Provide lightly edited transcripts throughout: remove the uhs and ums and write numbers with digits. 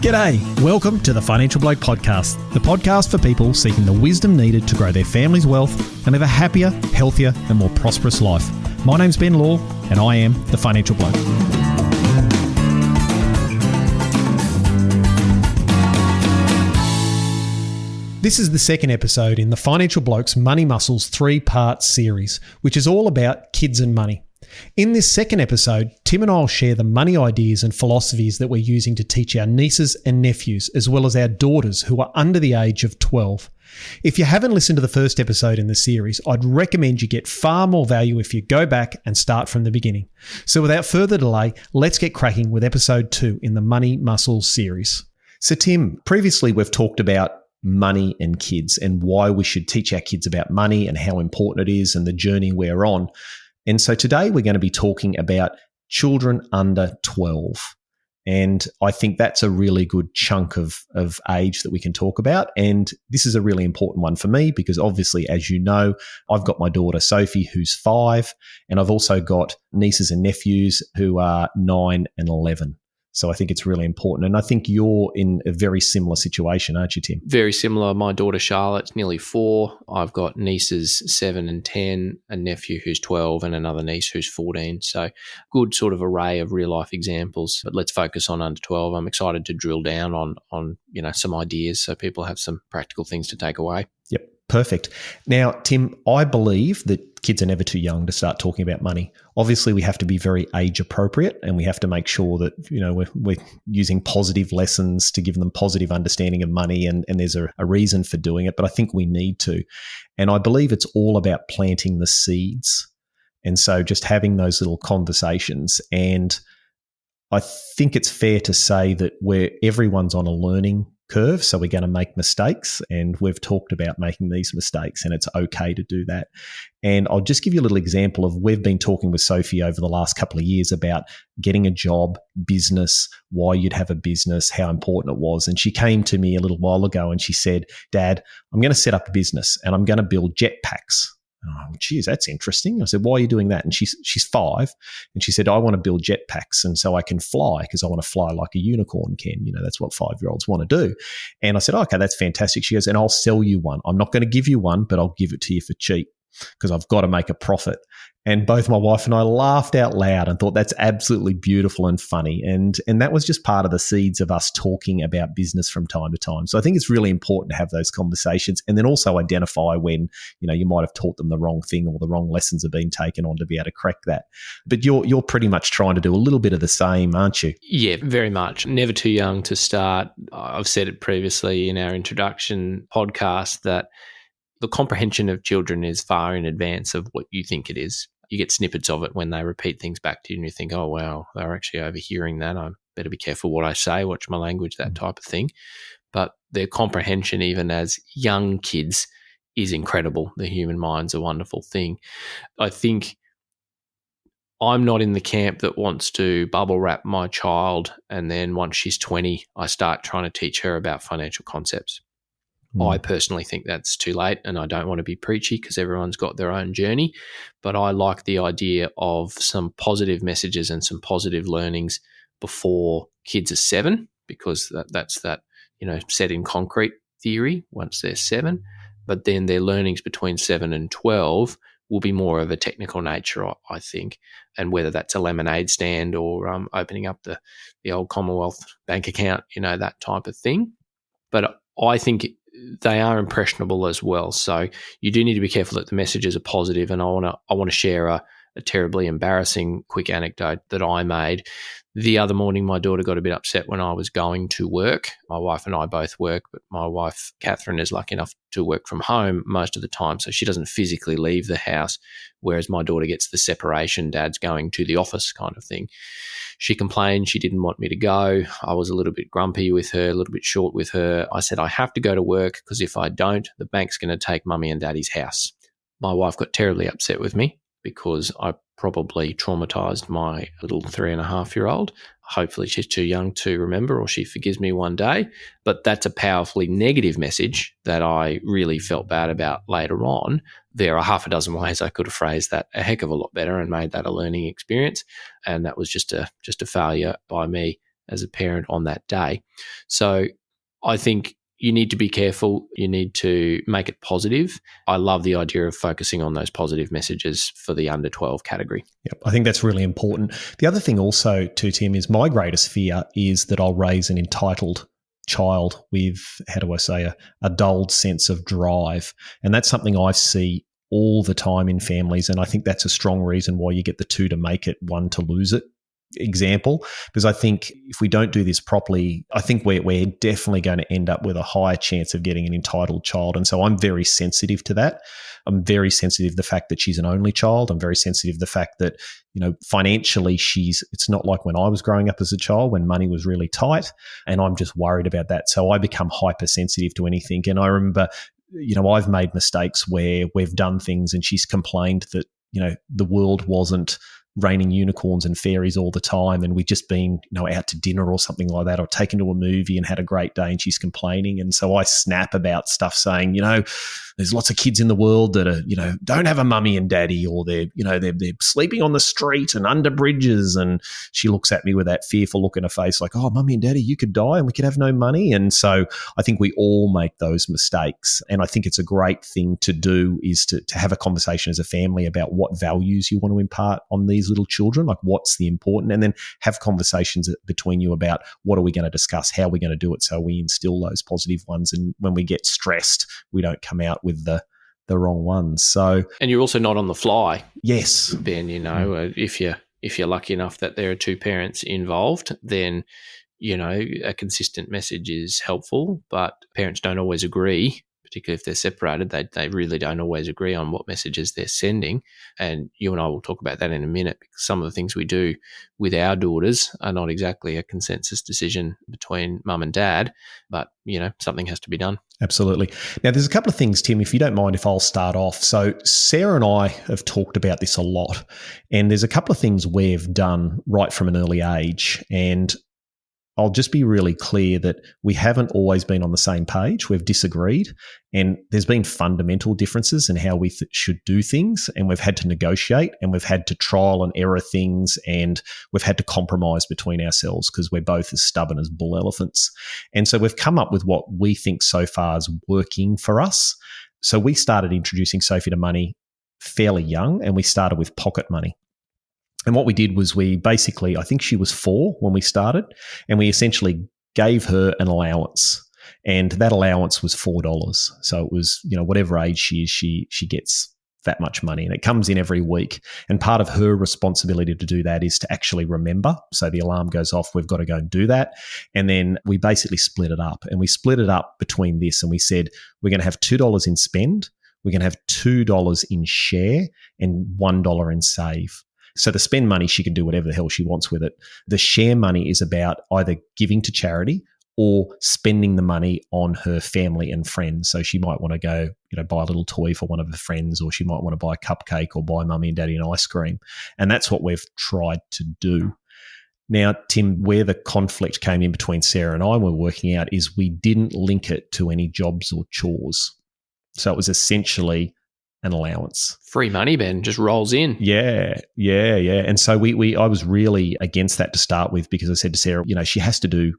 G'day, welcome to the Financial Bloke Podcast, the podcast for people seeking the wisdom needed to grow their family's wealth and live a happier, healthier and more prosperous life. My name's Ben Law and I am the Financial Bloke. This is the second episode in the Financial Bloke's Money Muscles 3-part series, which is all about kids and money. In this second episode, Tim and I will share the money ideas and philosophies that we're using to teach our nieces and nephews, as well as our daughters who are under the age of 12. If you haven't listened to the first episode in the series, I'd recommend you get far more value if you go back and start from the beginning. So without further delay, let's get cracking with episode 2 in the Money Muscles series. So Tim, previously we've talked about money and kids and why we should teach our kids about money and how important it is and the journey we're on. And so today we're going to be talking about children under 12. And I think that's a really good chunk of age that we can talk about. And this is a really important one for me because obviously, as you know, I've got my daughter Sophie, who's 5, and I've also got nieces and nephews who are 9 and 11. So I think it's really important. And I think you're in a very similar situation, aren't you, Tim? Very similar. My daughter Charlotte's nearly 4. I've got nieces 7 and 10, a nephew who's 12 and another niece who's 14. So good sort of array of real life examples. But let's focus on under 12. I'm excited to drill down on some ideas so people have some practical things to take away. Yep. Perfect. Now, Tim, I believe that kids are never too young to start talking about money. Obviously, we have to be very age appropriate and we have to make sure that, we're using positive lessons to give them positive understanding of money and there's a reason for doing it, but I think we need to. And I believe it's all about planting the seeds. And so just having those little conversations. And I think it's fair to say that everyone's on a learning curve, so we're going to make mistakes, and we've talked about making these mistakes, and it's okay to do that. And I'll just give you a little example of we've been talking with Sophie over the last couple of years about getting a job, business, why you'd have a business, how important it was. And she came to me a little while ago and she said, Dad, I'm going to set up a business and I'm going to build jetpacks. Oh, geez, that's interesting. I said, why are you doing that? And she's 5, and she said, I want to build jetpacks and so I can fly because I want to fly like a unicorn can. That's what 5-year-olds want to do. And I said, okay, that's fantastic. She goes, and I'll sell you one. I'm not going to give you one, but I'll give it to you for cheap because I've got to make a profit. And both my wife and I laughed out loud and thought that's absolutely beautiful and funny. And that was just part of the seeds of us talking about business from time to time. So I think it's really important to have those conversations and then also identify when, you might have taught them the wrong thing or the wrong lessons have been taken on to be able to correct that. But you're pretty much trying to do a little bit of the same, aren't you? Yeah, very much. Never too young to start. I've said it previously in our introduction podcast that the comprehension of children is far in advance of what you think it is. You get snippets of it when they repeat things back to you and you think, oh, wow, they're actually overhearing that. I better be careful what I say, watch my language, that type of thing. But their comprehension, even as young kids, is incredible. The human mind's a wonderful thing. I think I'm not in the camp that wants to bubble wrap my child and then once she's 20, I start trying to teach her about financial concepts. I personally think that's too late and I don't want to be preachy because everyone's got their own journey, but I like the idea of some positive messages and some positive learnings before kids are 7 because that's that, set in concrete theory once they're 7, but then their learnings between 7 and 12 will be more of a technical nature, I think, and whether that's a lemonade stand or opening up the old Commonwealth bank account, that type of thing. But I think they are impressionable as well. So you do need to be careful that the messages are positive. And I want to share a terribly embarrassing quick anecdote that I made. The other morning, my daughter got a bit upset when I was going to work. My wife and I both work, but my wife, Catherine, is lucky enough to work from home most of the time, so she doesn't physically leave the house, whereas my daughter gets the separation, dad's going to the office kind of thing. She complained she didn't want me to go. I was a little bit grumpy with her, a little bit short with her. I said, I have to go to work because if I don't, the bank's going to take mummy and daddy's house. My wife got terribly upset with me because I probably traumatized my little 3.5-year-old. Hopefully she's too young to remember or she forgives me one day. But that's a powerfully negative message that I really felt bad about later on. There are half a dozen ways I could have phrased that a heck of a lot better and made that a learning experience. And that was just a failure by me as a parent on that day. So I think you need to be careful. You need to make it positive. I love the idea of focusing on those positive messages for the under 12 category. Yep, I think that's really important. The other thing also too, Tim, is my greatest fear is that I'll raise an entitled child with, how do I say, a dulled sense of drive. And that's something I see all the time in families. And I think that's a strong reason why you get the two to make it, one to lose it example, because I think if we don't do this properly, I think we're definitely going to end up with a higher chance of getting an entitled child. And so I'm very sensitive to that. I'm very sensitive to the fact that she's an only child. I'm very sensitive to the fact that, financially it's not like when I was growing up as a child when money was really tight, and I'm just worried about that. So I become hypersensitive to anything. And I remember, I've made mistakes where we've done things and she's complained that, the world wasn't raining unicorns and fairies all the time, and we'd just been out to dinner or something like that, or taken to a movie and had a great day, and she's complaining. And so I snap about stuff saying, there's lots of kids in the world that are, don't have a mummy and daddy, or they're sleeping on the street and under bridges. And she looks at me with that fearful look in her face like, oh, mummy and daddy, you could die and we could have no money. And so I think we all make those mistakes. And I think it's a great thing to do is to have a conversation as a family about what values you want to impart on these little children, like what's the important, and then have conversations between you about what are we going to discuss, how are we going to do it, so we instill those positive ones. And when we get stressed, we don't come out with the wrong ones. So, and you're also not on the fly. Yes, Ben. If you're lucky enough that there are two parents involved, then a consistent message is helpful. But parents don't always agree, particularly if they're separated. They really don't always agree on what messages they're sending. And you and I will talk about that in a minute, because some of the things we do with our daughters are not exactly a consensus decision between mum and dad, but, something has to be done. Absolutely. Now, there's a couple of things, Tim, if you don't mind if I'll start off. So Sarah and I have talked about this a lot, and there's a couple of things we've done right from an early age. And I'll just be really clear that we haven't always been on the same page. We've disagreed, and there's been fundamental differences in how we should do things, and we've had to negotiate, and we've had to trial and error things, and we've had to compromise between ourselves because we're both as stubborn as bull elephants. And so we've come up with what we think so far is working for us. So we started introducing Sophie to money fairly young, and we started with pocket money. And what we did was I think she was 4 when we started, and we essentially gave her an allowance, and that allowance was $4. So it was, whatever age she is, she gets that much money, and it comes in every week. And part of her responsibility to do that is to actually remember. So the alarm goes off, we've got to go and do that. And then we basically split it up, and we split it up between this, and we said, we're going to have $2 in spend, we're going to have $2 in share, and $1 in save. So the spend money, she can do whatever the hell she wants with it. The share money is about either giving to charity or spending the money on her family and friends. So she might want to go, buy a little toy for one of her friends, or she might want to buy a cupcake or buy mummy and daddy an ice cream. And that's what we've tried to do. Now, Tim, where the conflict came in between Sarah and I were working out is we didn't link it to any jobs or chores. So it was essentially an allowance. Free money, Ben, just rolls in. Yeah. And so I was really against that to start with, because I said to Sarah, she has to do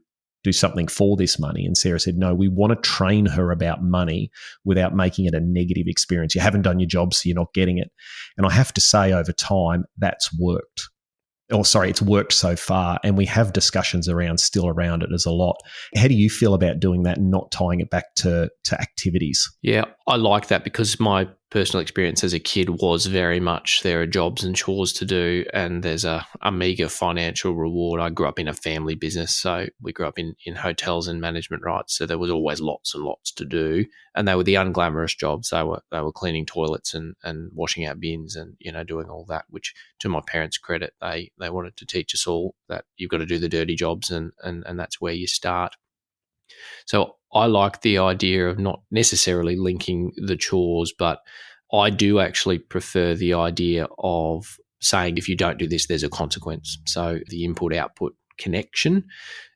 something for this money. And Sarah said, no, we want to train her about money without making it a negative experience. You haven't done your job, so you're not getting it. And I have to say, over time, that's worked. It's worked so far, and we have discussions still around it as a lot. How do you feel about doing that and not tying it back to activities? Yeah, I like that, because my personal experience as a kid was very much there are jobs and chores to do, and there's a meager financial reward. I grew up in a family business, so we grew up in hotels and management rights, so there was always lots and lots to do, and they were the unglamorous jobs. They were cleaning toilets and washing out bins and doing all that, which, to my parents' credit, they wanted to teach us all that you've got to do the dirty jobs, and that's where you start. So I like the idea of not necessarily linking the chores, but I do actually prefer the idea of saying, if you don't do this, there's a consequence. So the input-output connection.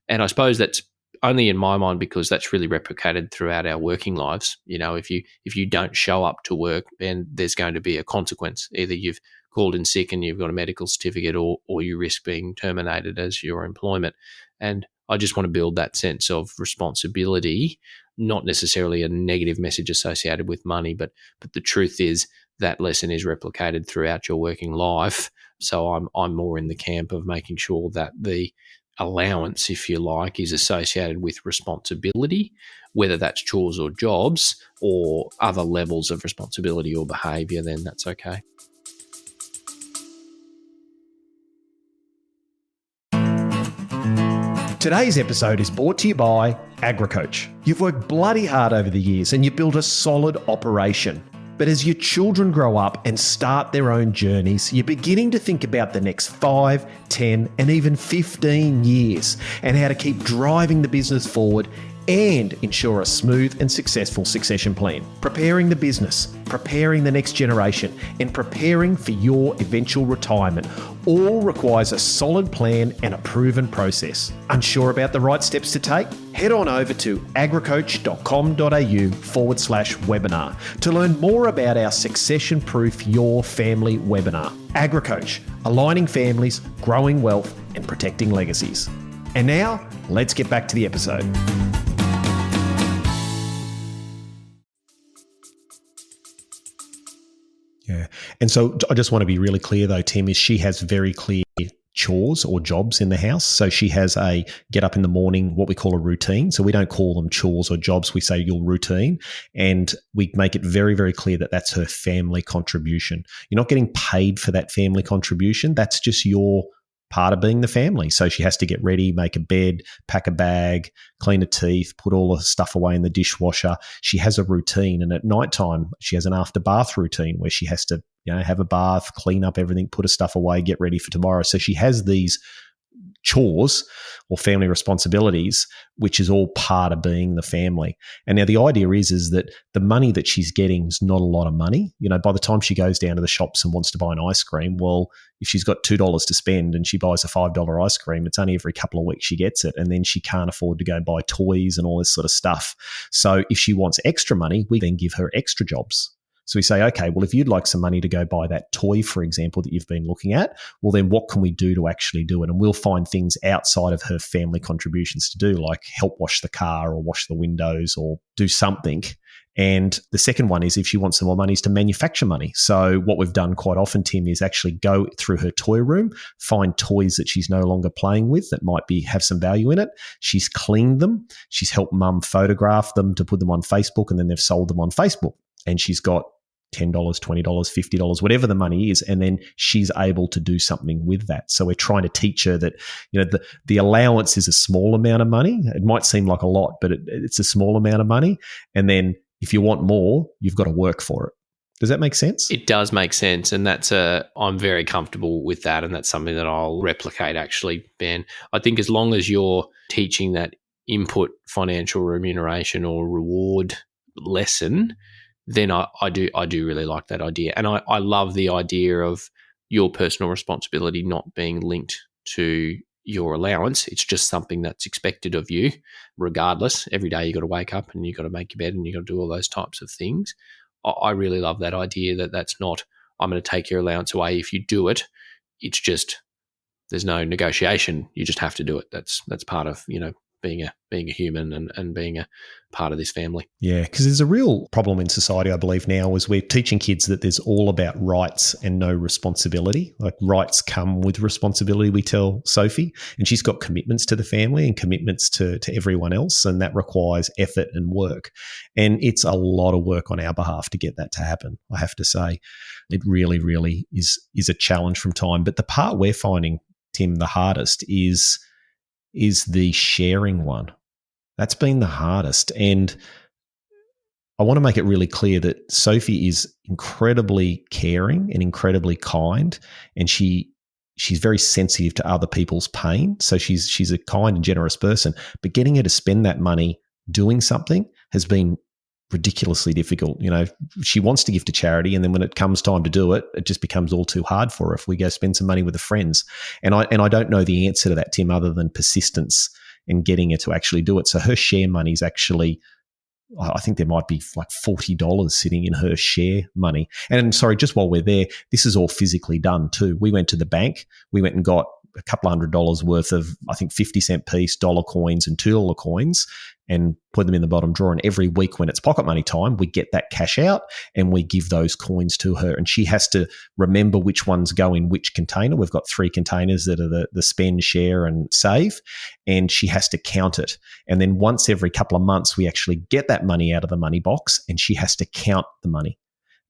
And I suppose that's only in my mind because that's really replicated throughout our working lives. If you don't show up to work, then there's going to be a consequence. Either you've called in sick and you've got a medical certificate, or you risk being terminated as your employment. And I just want to build that sense of responsibility, not necessarily a negative message associated with money, but the truth is that lesson is replicated throughout your working life. So I'm more in the camp of making sure that the allowance, if you like, is associated with responsibility, whether that's chores or jobs or other levels of responsibility or behaviour, then that's okay. Today's episode is brought to you by AgriCoach. You've worked bloody hard over the years and you've built a solid operation. But as your children grow up and start their own journeys, you're beginning to think about the next 5, 10, and even 15 years and how to keep driving the business forward and ensure a smooth and successful succession plan. Preparing the business, preparing the next generation, and preparing for your eventual retirement all requires a solid plan and a proven process. Unsure about the right steps to take? Head on over to agricoach.com.au/webinar to learn more about our Succession Proof Your Family webinar. AgriCoach, aligning families, growing wealth, and protecting legacies. And now, let's get back to the episode. Yeah. And so I just want to be really clear though, Tim, is she has very clear chores or jobs in the house. So she has a get up in the morning, what we call a routine. So we don't call them chores or jobs. We say your routine. And we make it very, very clear that that's her family contribution. You're not getting paid for that family contribution. That's just your part of being the family. So she has to get ready, make a bed, pack a bag, clean her teeth, put all the stuff away in the dishwasher. She has a routine. And at nighttime, she has an after bath routine where she has to, have a bath, clean up everything, put her stuff away, get ready for tomorrow. So she has these chores or family responsibilities, which is all part of being the family. And now the idea is that the money that she's getting is not a lot of money. By the time she goes down to the shops and wants to buy an ice cream, well, if she's got $2 to spend and she buys a $5 ice cream, it's only every couple of weeks she gets it. And then she can't afford to go buy toys and all this sort of stuff. So if she wants extra money, we then give her extra jobs. So we say, okay, well, if you'd like some money to go buy that toy, for example, that you've been looking at, well, then what can we do to actually do it? And we'll find things outside of her family contributions to do, like help wash the car or wash the windows or do something. And the second one is if she wants some more money is to manufacture money. So what we've done quite often, Tim, is actually go through her toy room, find toys that she's no longer playing with that might have some value in it. She's cleaned them. She's helped mum photograph them to put them on Facebook, and then they've sold them on Facebook. And she's got $10, $20, $50, whatever the money is, and then she's able to do something with that. So we're trying to teach her that the allowance is a small amount of money. It might seem like a lot, but it's a small amount of money. And then if you want more, you've got to work for it. Does that make sense? It does make sense, and I'm very comfortable with that, and that's something that I'll replicate actually, Ben. I think as long as you're teaching that input financial remuneration or reward lesson, then I do really like that idea. And I love the idea of your personal responsibility not being linked to your allowance. It's just something that's expected of you regardless. Every day you got to wake up and you got to make your bed and you got to do all those types of things. I really love that idea that that's not, I'm going to take your allowance away if you do it. It's just, there's no negotiation. You just have to do it. That's part of, being a human and being a part of this family. Yeah, because there's a real problem in society, I believe, now is we're teaching kids that there's all about rights and no responsibility. Like rights come with responsibility, we tell Sophie, and she's got commitments to the family and commitments to everyone else, and that requires effort and work. And it's a lot of work on our behalf to get that to happen, I have to say. It really, really is a challenge from time. But the part we're finding, Tim, the hardest is the sharing one. That's been the hardest. And I want to make it really clear that Sophie is incredibly caring and incredibly kind, and she's very sensitive to other people's pain. So she's a kind and generous person, but getting her to spend that money doing something has been ridiculously difficult. She wants to give to charity, and then when it comes time to do it, it just becomes all too hard for her if we go spend some money with the friends. And I don't know the answer to that, Tim, other than persistence and getting her to actually do it. So her share money is actually, I think there might be like $40 sitting in her share money. And sorry, just while we're there, this is all physically done too. We went to the bank. We went and got a couple of $100 worth of, I think, 50-cent piece dollar coins and $2 coins and put them in the bottom drawer. And every week when it's pocket money time, we get that cash out and we give those coins to her. And she has to remember which ones go in which container. We've got 3 containers that are the spend, share, and save. And she has to count it. And then once every couple of months, we actually get that money out of the money box and she has to count the money.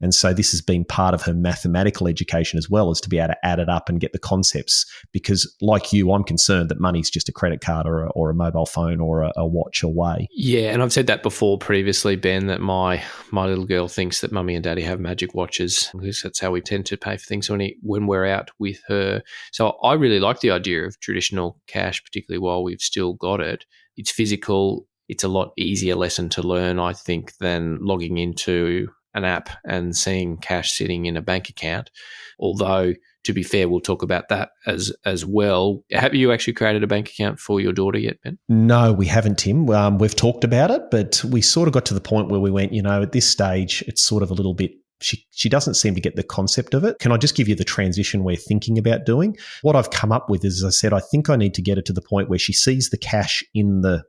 And so this has been part of her mathematical education as well, as to be able to add it up and get the concepts. Because like you, I'm concerned that money's just a credit card or a mobile phone or a watch away. Yeah, and I've said that before previously, Ben, that my little girl thinks that mummy and daddy have magic watches, because that's how we tend to pay for things when we're out with her. So I really like the idea of traditional cash, particularly while we've still got it. It's physical. It's a lot easier lesson to learn, I think, than logging into an app and seeing cash sitting in a bank account. Although, to be fair, we'll talk about that as well. Have you actually created a bank account for your daughter yet, Ben? No, we haven't, Tim. We've talked about it, but we sort of got to the point where we went, at this stage, it's sort of a little bit, she doesn't seem to get the concept of it. Can I just give you the transition we're thinking about doing? What I've come up with is, as I said, I think I need to get her to the point where she sees the cash in the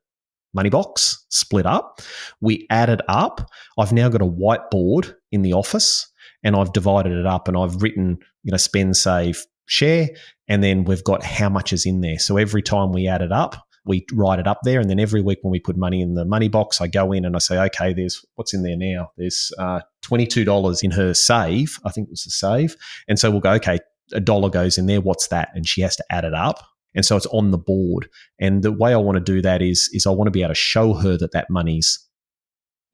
money box split up. We add it up. I've now got a whiteboard in the office and I've divided it up and I've written, spend, save, share, and then we've got how much is in there. So every time we add it up, we write it up there. And then every week when we put money in the money box, I go in and I say, okay, there's what's in there now. There's $22 in her save. I think it was the save. And so we'll go, okay, $1 goes in there. What's that? And she has to add it up. And so it's on the board. And the way I want to do that is I want to be able to show her that money's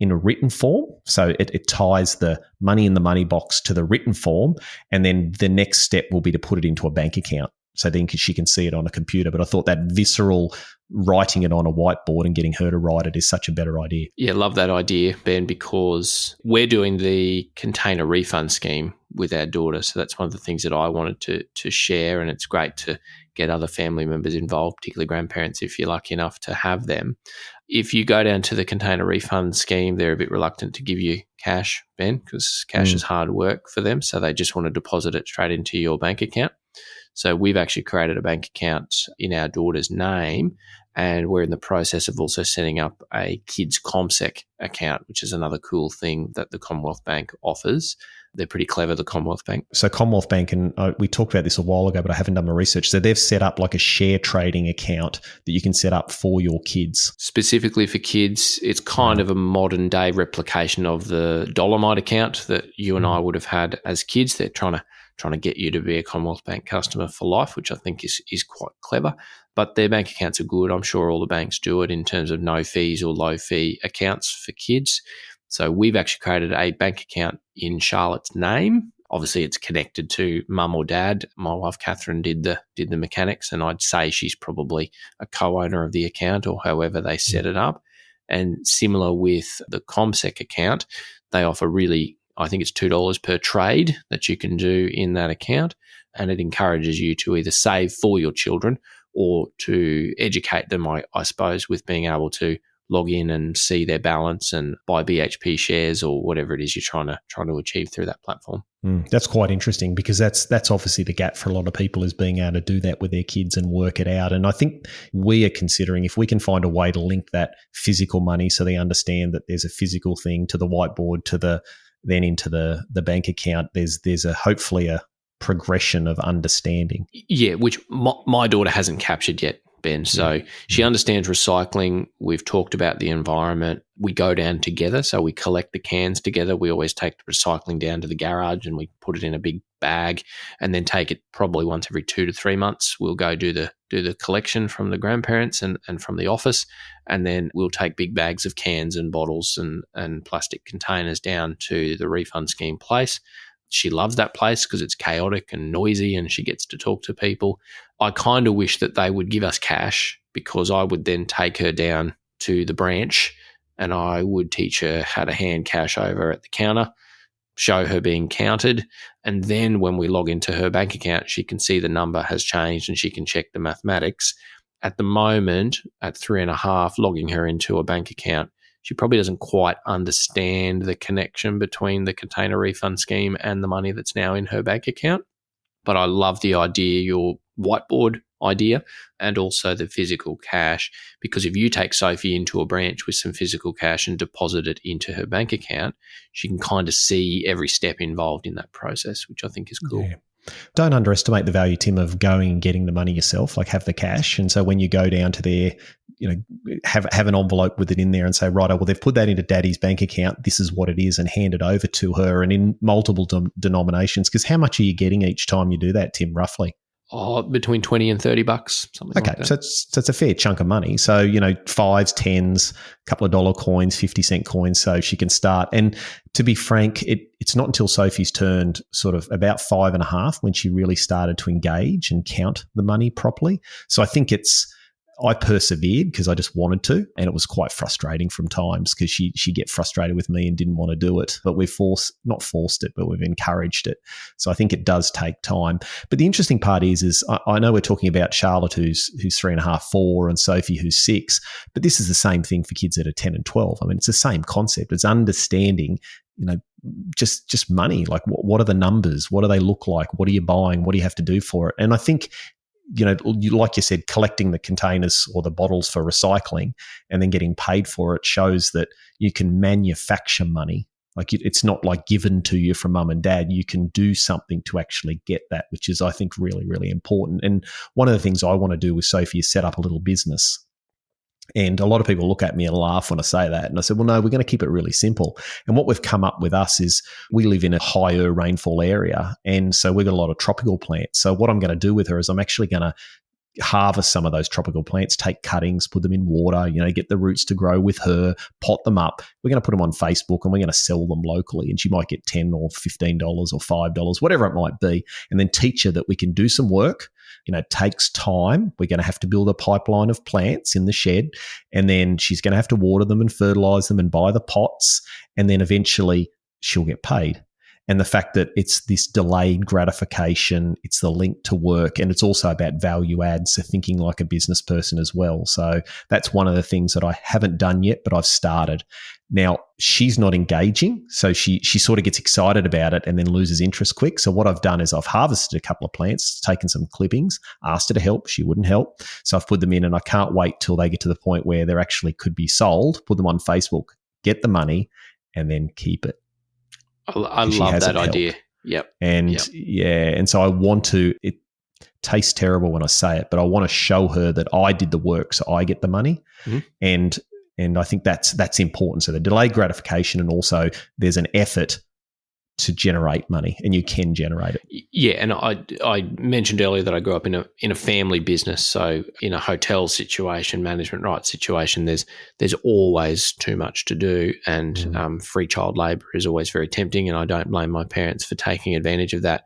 in a written form. So it ties the money in the money box to the written form. And then the next step will be to put it into a bank account. So then she can see it on a computer. But I thought that visceral writing it on a whiteboard and getting her to write it is such a better idea. Yeah, love that idea, Ben, because we're doing the container refund scheme with our daughter. So that's one of the things that I wanted to share. And it's great to get other family members involved, particularly grandparents, if you're lucky enough to have them. If you go down to the container refund scheme, they're a bit reluctant to give you cash, Ben, because cash is hard work for them. So they just want to deposit it straight into your bank account. So we've actually created a bank account in our daughter's name, and we're in the process of also setting up a kids ComSec account, which is another cool thing that the Commonwealth Bank offers. They're pretty clever, the Commonwealth Bank. So Commonwealth Bank, and we talked about this a while ago, but I haven't done my research. So they've set up like a share trading account that you can set up for your kids. Specifically for kids, it's kind of a modern day replication of the Dolomite account that you and I would have had as kids. They're trying to get you to be a Commonwealth Bank customer for life, which I think is quite clever. But their bank accounts are good. I'm sure all the banks do it in terms of no fees or low fee accounts for kids. So we've actually created a bank account in Charlotte's name. Obviously, it's connected to mum or dad. My wife, Catherine, did the mechanics, and I'd say she's probably a co-owner of the account or however they set it up. And similar with the ComSec account, they offer really, I think it's $2 per trade that you can do in that account. And it encourages you to either save for your children or to educate them, I suppose, with being able to log in and see their balance and buy BHP shares or whatever it is you're trying to achieve through that platform. That's quite interesting, because that's obviously the gap for a lot of people, is being able to do that with their kids and work it out. And I think we are considering if we can find a way to link that physical money so they understand that there's a physical thing to the whiteboard then into the bank account, there's hopefully a progression of understanding. Yeah, which my daughter hasn't captured yet, Ben. So she understands recycling. We've talked about the environment. We go down together. So we collect the cans together. We always take the recycling down to the garage and we put it in a big bag and then take it probably once every 2 to 3 months. We'll go do the collection from the grandparents and from the office. And then we'll take big bags of cans and bottles and plastic containers down to the refund scheme place. She loves that place because it's chaotic and noisy and she gets to talk to people. I kind of wish that they would give us cash, because I would then take her down to the branch and I would teach her how to hand cash over at the counter, show her being counted. And then when we log into her bank account, she can see the number has changed and she can check the mathematics. At the moment, at 3.5, logging her into a bank account, she probably doesn't quite understand the connection between the container refund scheme and the money that's now in her bank account. But I love the idea, your whiteboard idea, and also the physical cash. Because if you take Sophie into a branch with some physical cash and deposit it into her bank account, she can kind of see every step involved in that process, which I think is cool. Yeah. Don't underestimate the value, Tim, of going and getting the money yourself, like have the cash. And so when you go down to there, have an envelope with it in there and say, right, well, they've put that into daddy's bank account. This is what it is, and hand it over to her, and in multiple denominations. Because how much are you getting each time you do that, Tim, roughly? Oh, between $20 and $30, something like that. Okay, so it's a fair chunk of money. So, fives, tens, a couple of dollar coins, 50-cent coins, so she can start. And to be frank, it's not until Sophie's turned sort of about 5.5 when she really started to engage and count the money properly. So I think I persevered because I just wanted to, and it was quite frustrating from times because she'd get frustrated with me and didn't want to do it. But we've not forced it, but we've encouraged it. So I think it does take time. But the interesting part is I know we're talking about Charlotte who's 3.5, 4, and Sophie who's 6, but this is the same thing for kids that are 10 and 12. I mean, it's the same concept. It's understanding, just money. Like what are the numbers? What do they look like? What are you buying? What do you have to do for it? And I think, like you said, collecting the containers or the bottles for recycling and then getting paid for it shows that you can manufacture money. Like it's not like given to you from mum and dad. You can do something to actually get that, which is, I think, really, really important. And one of the things I want to do with Sophie is set up a little business. And a lot of people look at me and laugh when I say that. And I said, well, no, we're going to keep it really simple. And what we've come up with us is we live in a higher rainfall area. And so we've got a lot of tropical plants. So what I'm going to do with her is I'm actually going to harvest some of those tropical plants, take cuttings, put them in water, get the roots to grow with her, pot them up. We're going to put them on Facebook and we're going to sell them locally. And she might get $10 or $15 or $5, whatever it might be. And then teach her that we can do some work. It takes time. We're going to have to build a pipeline of plants in the shed, and then she's going to have to water them and fertilize them and buy the pots, and then eventually she'll get paid. And the fact that it's this delayed gratification, it's the link to work, and it's also about value add, so thinking like a business person as well. So that's one of the things that I haven't done yet, but I've started. Now, she's not engaging, so she sort of gets excited about it and then loses interest quick. So what I've done is I've harvested a couple of plants, taken some clippings, asked her to help. She wouldn't help. So I've put them in, and I can't wait till they get to the point where they actually could be sold, put them on Facebook, get the money, and then keep it. I love that idea. Yep. And so I want to, it tastes terrible when I say it, but I want to show her that I did the work so I get the money. Mm-hmm. And I think that's important. So the delayed gratification, and also there's an effort to generate money, and you can generate it. Yeah, and I mentioned earlier that I grew up in a family business. So in a hotel situation, management rights situation, there's always too much to do, and free child labour is always very tempting, and I don't blame my parents for taking advantage of that.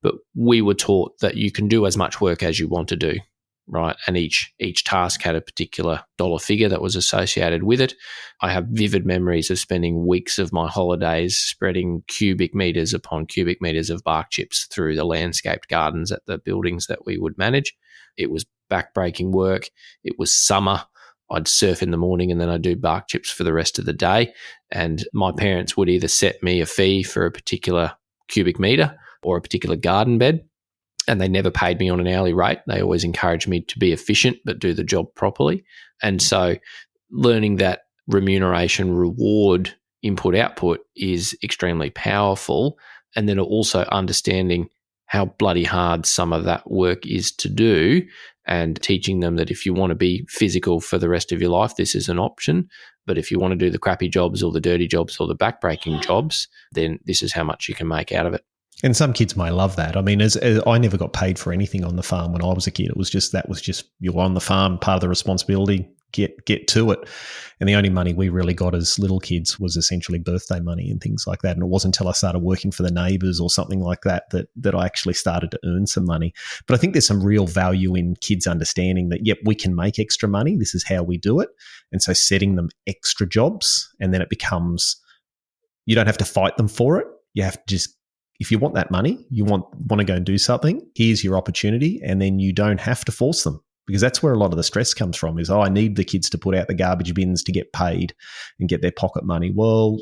But we were taught that you can do as much work as you want to do, right? And each task had a particular dollar figure that was associated with it. I have vivid memories of spending weeks of my holidays spreading cubic meters upon cubic meters of bark chips through the landscaped gardens at the buildings that we would manage. It was backbreaking work. It was summer. I'd surf in the morning and then I'd do bark chips for the rest of the day. And my parents would either set me a fee for a particular cubic meter or a particular garden bed, and they never paid me on an hourly rate. They always encouraged me to be efficient but do the job properly. And so learning that remuneration, reward, input, output is extremely powerful. And then also understanding how bloody hard some of that work is to do, and teaching them that if you want to be physical for the rest of your life, this is an option. But if you want to do the crappy jobs or the dirty jobs or the backbreaking jobs, then this is how much you can make out of it. And some kids may love that. I mean, as I never got paid for anything on the farm when I was a kid. It was just you're on the farm, part of the responsibility, get to it. And the only money we really got as little kids was essentially birthday money and things like that. And it wasn't until I started working for the neighbours or something like that I actually started to earn some money. But I think there's some real value in kids understanding that, yep, we can make extra money. This is how we do it. And so setting them extra jobs, and then it becomes, you don't have to fight them for it. You have to just, if you want that money, you want to go and do something, here's your opportunity, and then you don't have to force them, because that's where a lot of the stress comes from is, I need the kids to put out the garbage bins to get paid and get their pocket money. Well,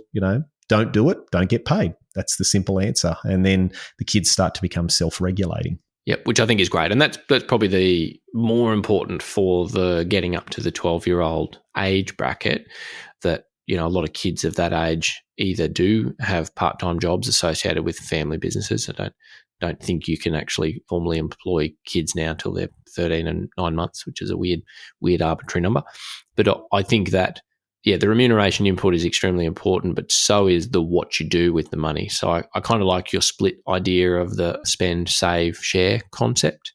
don't do it, don't get paid. That's the simple answer. And then the kids start to become self-regulating. Yep, which I think is great. And that's probably the more important for the getting up to the 12-year-old age bracket, that, you know, a lot of kids of that age either do have part-time jobs associated with family businesses. I don't think you can actually formally employ kids now until they're 13 and 9 months, which is a weird arbitrary number. But I think that, yeah, the remuneration input is extremely important, but so is the what you do with the money. So I kind of like your split idea of the spend, save, share concept,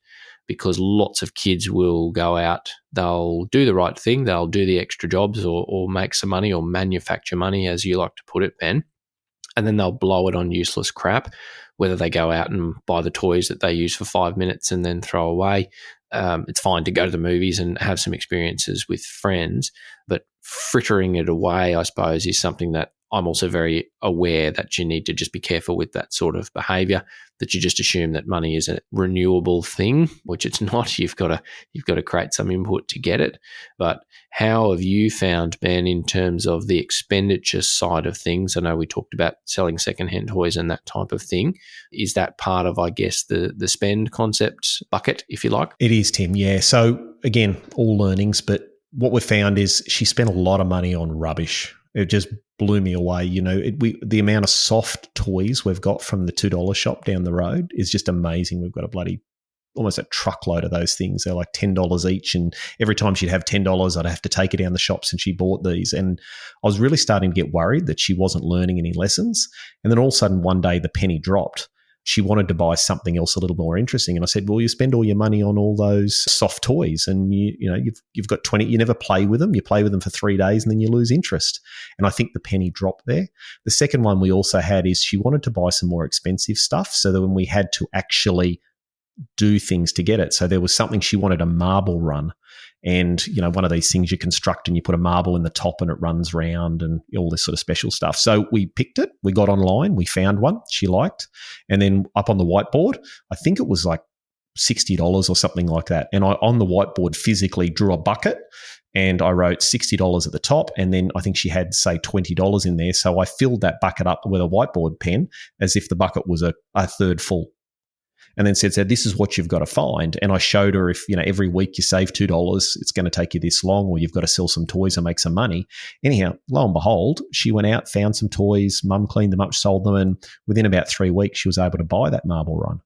because lots of kids will go out, they'll do the right thing, they'll do the extra jobs or make some money or manufacture money, as you like to put it, Ben, and then they'll blow it on useless crap, whether they go out and buy the toys that they use for 5 minutes and then throw away. It's fine to go to the movies and have some experiences with friends, but frittering it away, I suppose, is something that I'm also very aware that you need to just be careful with that sort of behavior, that you just assume that money is a renewable thing, which it's not. You've got to create some input to get it. But how have you found, Ben, in terms of the expenditure side of things? I know we talked about selling secondhand toys and that type of thing. Is that part of, I guess, the spend concept bucket, if you like? It is, Tim. Yeah. So again, all learnings, but what we found is she spent a lot of money on rubbish. It just blew me away. You know, the amount of soft toys we've got from the $2 shop down the road is just amazing. We've got almost a truckload of those things. They're like $10 each. And every time she'd have $10, I'd have to take her down the shops and she bought these. And I was really starting to get worried that she wasn't learning any lessons. And then all of a sudden one day the penny dropped. She wanted to buy something else a little more interesting. And I said, well, you spend all your money on all those soft toys and you've got 20, you never play with them. You play with them for 3 days and then you lose interest. And I think the penny dropped there. The second one we also had is she wanted to buy some more expensive stuff so that when we had to actually do things to get it. So there was something she wanted, a marble run. And, you know, one of these things you construct and you put a marble in the top and it runs round and all this sort of special stuff. So we picked it. We got online. We found one she liked. And then up on the whiteboard, I think it was like $60 or something like that. And I, on the whiteboard, physically drew a bucket and I wrote $60 at the top. And then I think she had, say, $20 in there. So I filled that bucket up with a whiteboard pen as if the bucket was a third full. And then said, this is what you've got to find. And I showed her, if, you know, every week you save $2, it's going to take you this long, or you've got to sell some toys and make some money. Anyhow, lo and behold, she went out, found some toys, mum cleaned them up, sold them. And within about 3 weeks, she was able to buy that marble run,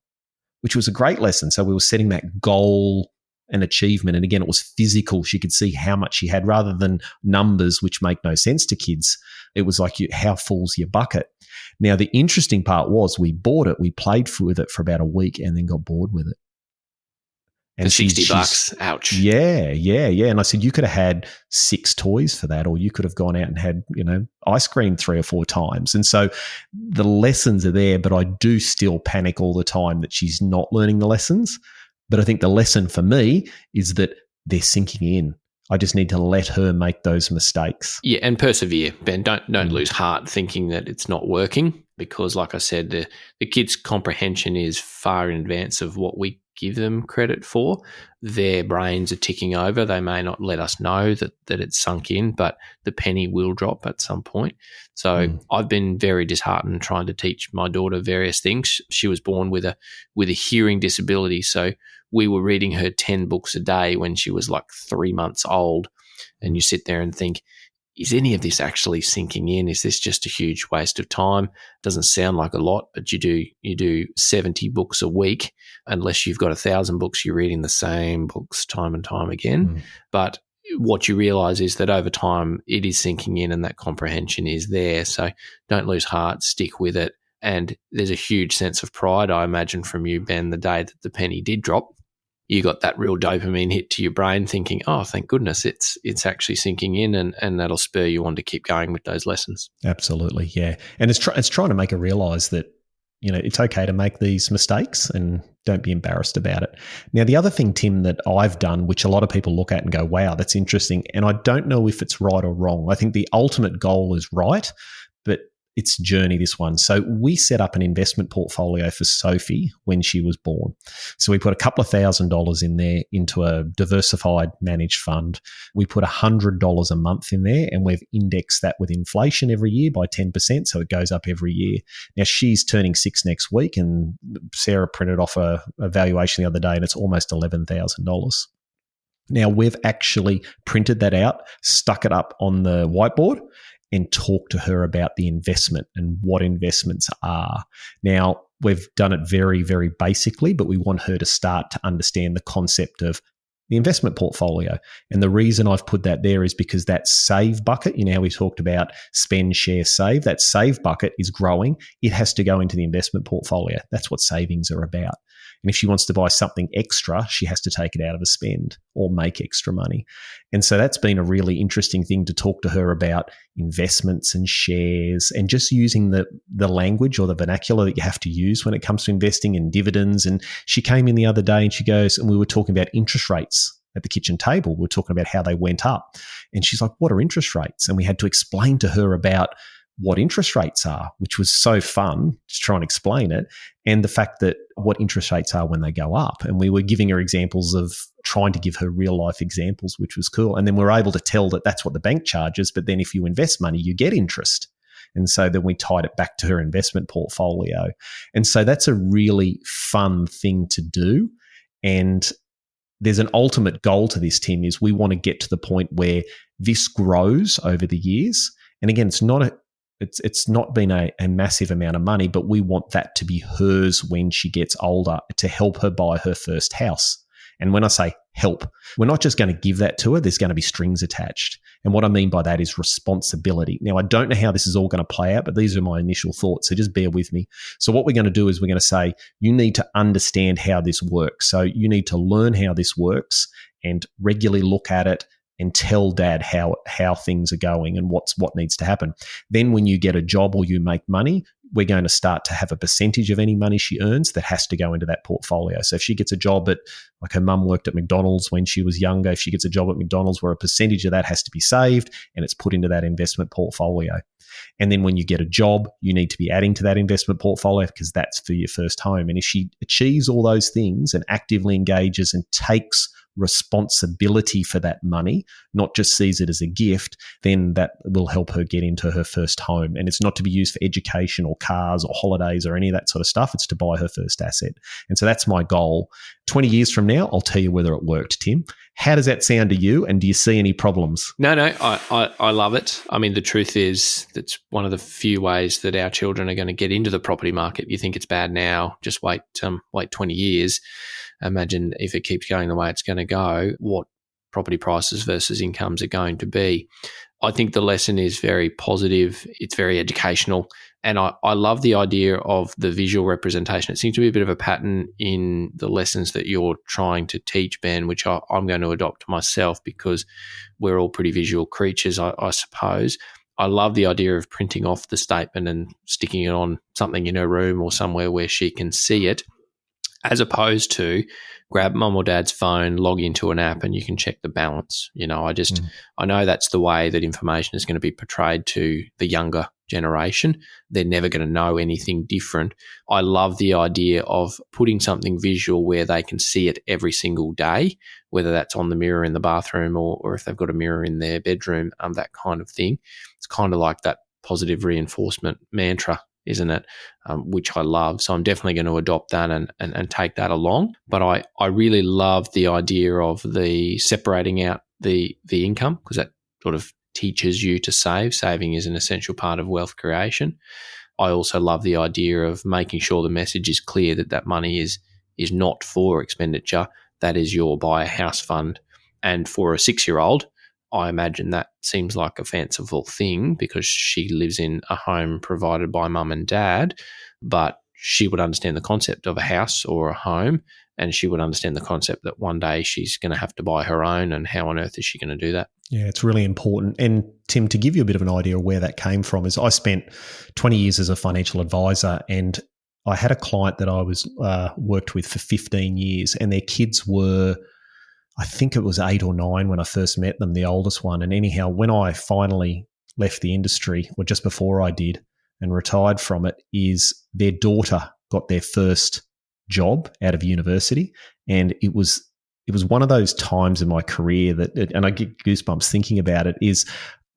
which was a great lesson. So we were setting that goal and achievement. And again, it was physical. She could see how much she had rather than numbers, which make no sense to kids. It was like, how full's your bucket? Now, the interesting part was we bought it, we played with it for about a week and then got bored with it. And $60, ouch. Yeah. And I said, you could have had 6 toys for that, or you could have gone out and had, you know, ice cream 3 or 4 times. And so the lessons are there, but I do still panic all the time that she's not learning the lessons. But I think the lesson for me is that they're sinking in. I just need to let her make those mistakes. Yeah, and persevere, Ben. Don't lose heart thinking that it's not working, because, like I said, the kids' comprehension is far in advance of what we give them credit for. Their brains are ticking over. They may not let us know that it's sunk in, but the penny will drop at some point. So I've been very disheartened trying to teach my daughter various things. She was born with a hearing disability, so we were reading her 10 books a day when she was like 3 months old. And you sit there and think, is any of this actually sinking in? Is this just a huge waste of time? Doesn't sound like a lot, but you do 70 books a week. Unless you've got 1,000 books, you're reading the same books time and time again. But what you realize is that over time it is sinking in and that comprehension is there. So don't lose heart, stick with it. And there's a huge sense of pride, I imagine, from you, Ben, the day that the penny did drop. You got that real dopamine hit to your brain thinking, oh, thank goodness it's actually sinking in, and that'll spur you on to keep going with those lessons. Absolutely, yeah. And it's trying to make her realise that, you know, it's okay to make these mistakes and don't be embarrassed about it. Now, the other thing, Tim, that I've done, which a lot of people look at and go, wow, that's interesting, and I don't know if it's right or wrong. I think the ultimate goal is right, but its journey, this one. So we set up an investment portfolio for Sophie when she was born. So we put a couple of $1,000 in there into a diversified managed fund. We put $100 a month in there, and we've indexed that with inflation every year by 10%. So it goes up every year. Now she's turning 6 next week, and Sarah printed off a valuation the other day, and it's almost $11,000. Now, we've actually printed that out, stuck it up on the whiteboard, and talked to her about the investment and what investments are. Now, we've done it very, very basically, but we want her to start to understand the concept of the investment portfolio. And the reason I've put that there is because that save bucket, you know how we talked about spend, share, save, that save bucket is growing. It has to go into the investment portfolio. That's what savings are about. And if she wants to buy something extra, she has to take it out of a spend or make extra money. And so that's been a really interesting thing to talk to her about investments and shares, and just using the language or the vernacular that you have to use when it comes to investing and dividends. And she came in the other day and she goes, and we were talking about interest rates at the kitchen table. We were talking about how they went up. And she's like, what are interest rates? And we had to explain to her about what interest rates are, which was so fun to try and explain it, and the fact that what interest rates are when they go up. And we were giving her examples of trying to give her real life examples, which was cool. And then we're able to tell that that's what the bank charges, but then if you invest money, you get interest. And so then we tied it back to her investment portfolio. And so that's a really fun thing to do. And there's an ultimate goal to this, Tim, is we want to get to the point where this grows over the years. And again, it's not been a massive amount of money, but we want that to be hers when she gets older to help her buy her first house. And when I say help, we're not just going to give that to her. There's going to be strings attached. And what I mean by that is responsibility. Now, I don't know how this is all going to play out, but these are my initial thoughts. So just bear with me. So what we're going to do is we're going to say, you need to understand how this works. So you need to learn how this works and regularly look at it and tell dad how things are going and what needs to happen. Then when you get a job or you make money, we're going to start to have a percentage of any money she earns that has to go into that portfolio. So if she gets a job at, like her mum worked at McDonald's when she was younger, if she gets a job at McDonald's, where a percentage of that has to be saved and it's put into that investment portfolio. And then when you get a job, you need to be adding to that investment portfolio because that's for your first home. And if she achieves all those things and actively engages and takes responsibility for that money, not just sees it as a gift, then that will help her get into her first home. And it's not to be used for education or cars or holidays or any of that sort of stuff. It's to buy her first asset. And so that's my goal. 20 years from now, I'll tell you whether it worked, Tim. How does that sound to you? And do you see any problems? No, I love it. I mean, the truth is that's one of the few ways that our children are going to get into the property market. You think it's bad now, just wait 20 years. Imagine if it keeps going the way it's going to go, what property prices versus incomes are going to be. I think the lesson is very positive. It's very educational. And I love the idea of the visual representation. It seems to be a bit of a pattern in the lessons that you're trying to teach, Ben, which I'm going to adopt myself because we're all pretty visual creatures, I suppose. I love the idea of printing off the statement and sticking it on something in her room or somewhere where she can see it, as opposed to grab mum or dad's phone, log into an app, and you can check the balance. You know, I know that's the way that information is going to be portrayed to the younger generation. They're never going to know anything different. I love the idea of putting something visual where they can see it every single day, whether that's on the mirror in the bathroom or if they've got a mirror in their bedroom, that kind of thing. It's kind of like that positive reinforcement mantra, isn't it? Which I love. So I'm definitely going to adopt that and take that along. But I really love the idea of the separating out the income, because that sort of teaches you to save. Saving is an essential part of wealth creation. I also love the idea of making sure the message is clear that money is not for expenditure. That is your buy a house fund. And for a 6-year-old, I imagine that seems like a fanciful thing because she lives in a home provided by mum and dad, but she would understand the concept of a house or a home, and she would understand the concept that one day she's going to have to buy her own, and how on earth is she going to do that? Yeah, it's really important. And Tim, to give you a bit of an idea of where that came from, is I spent 20 years as a financial advisor, and I had a client that I was worked with for 15 years, and their kids were, I think it was 8 or 9 when I first met them, the oldest one. And anyhow, when I finally left the industry, or just before I did, and retired from it is their daughter got their first job out of university, and it was one of those times in my career and I get goosebumps thinking about it, is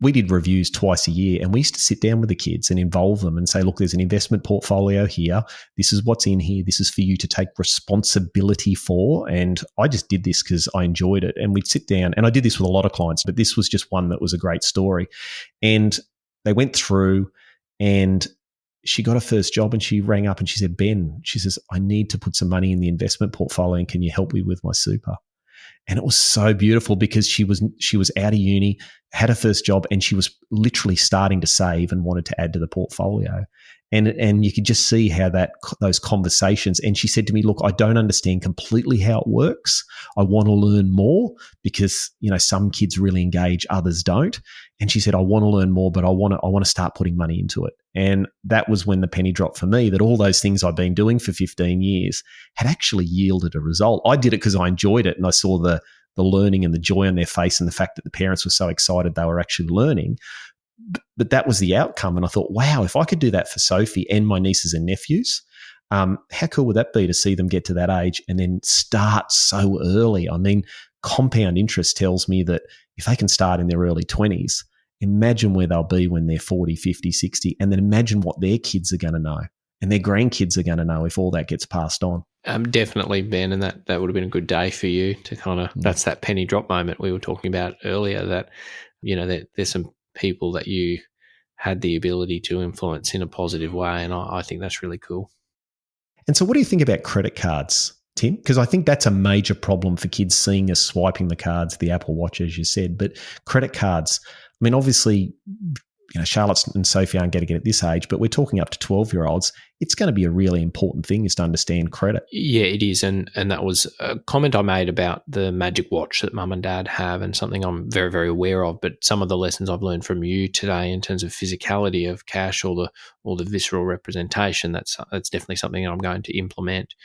we did reviews twice a year, and we used to sit down with the kids and involve them and say, look, there's an investment portfolio here. This is what's in here. This is for you to take responsibility for. And I just did this because I enjoyed it. And we'd sit down, and I did this with a lot of clients, but this was just one that was a great story. And they went through, and she got her first job, and she rang up and she said, Ben, she says, I need to put some money in the investment portfolio, and can you help me with my super? And it was so beautiful because she was out of uni, had her first job, and she was literally starting to save and wanted to add to the portfolio. And you could just see how those conversations. And she said to me, look, I don't understand completely how it works. I want to learn more because, some kids really engage, others don't. And she said, I want to learn more, but I want to start putting money into it. And that was when the penny dropped for me, that all those things I've been doing for 15 years had actually yielded a result. I did it because I enjoyed it, and I saw the learning and the joy on their face, and the fact that the parents were so excited they were actually learning. But that was the outcome. And I thought, wow, if I could do that for Sophie and my nieces and nephews, how cool would that be to see them get to that age and then start so early? I mean, compound interest tells me that if they can start in their early 20s, imagine where they'll be when they're 40, 50, 60, and then imagine what their kids are going to know and their grandkids are going to know if all that gets passed on. Definitely, Ben, and that would have been a good day for you to kind of, that's that penny drop moment we were talking about earlier, that, there's some people that you had the ability to influence in a positive way, and I think that's really cool. And so what do you think about credit cards, Tim? Because I think that's a major problem for kids, seeing us swiping the cards, the Apple Watch, as you said. But credit cards, I mean, obviously, Charlotte and Sophie aren't going to get at this age, but we're talking up to 12-year-olds. It's going to be a really important thing, is to understand credit. Yeah, it is. And that was a comment I made about the magic watch that mum and dad have, and something I'm very, very aware of. But some of the lessons I've learned from you today in terms of physicality of cash, or the visceral representation, that's definitely something I'm going to implement.